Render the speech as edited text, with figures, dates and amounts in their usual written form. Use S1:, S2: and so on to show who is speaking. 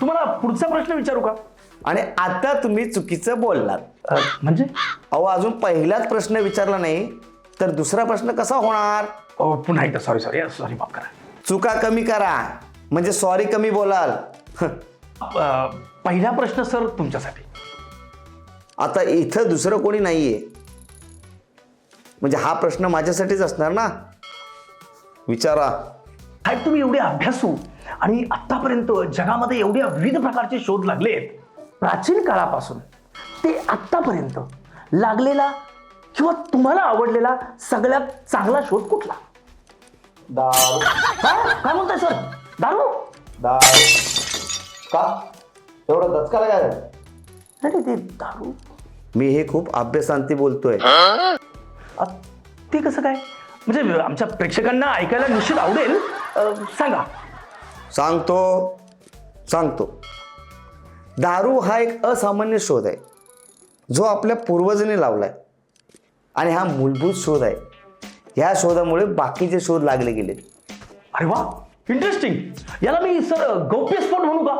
S1: तुम्हाला पुढचा प्रश्न विचारू का?
S2: आणि आता तुम्ही चुकीचं बोललात.
S1: म्हणजे
S2: अहो अजून पहिलाच प्रश्न विचारला नाही तर दुसरा प्रश्न कसा होणार?
S1: पुन्हा एकदा सॉरी माफ करा.
S2: चुका कमी करा म्हणजे सॉरी कमी बोलाल.
S1: पहिला प्रश्न सर तुमच्यासाठी.
S2: आता इथं दुसरं कोणी नाहीये म्हणजे हा प्रश्न माझ्यासाठीच असणार ना. विचारा.
S1: साहेब तुम्ही एवढे अभ्यासू आणि आतापर्यंत जगामध्ये एवढे विविध प्रकारचे शोध लागलेत, प्राचीन काळापासून ते आतापर्यंत लागलेला किंवा तुम्हाला आवडलेला सगळ्यात चांगला शोध कुठला?
S2: दारू.
S1: काय म्हणताय सर? दारू?
S2: दारू का एवढं दचकाला काय?
S1: अरे ते दारू
S2: मी हे खूप अभ्यासांती बोलतोय.
S1: ते कसं काय? म्हणजे आमच्या प्रेक्षकांना ऐकायला निश्चित आवडेल. सांगा.
S2: सांगतो. दारू हा एक असामान्य शोध आहे जो आपल्या पूर्वजांनी लावलाय आणि हा मूलभूत शोध आहे. ह्या शोधामुळे बाकीचे शोध लागले गेले.
S1: अरे वा, इंटरेस्टिंग. याला मी सर गौप्यस्फोट म्हणू का?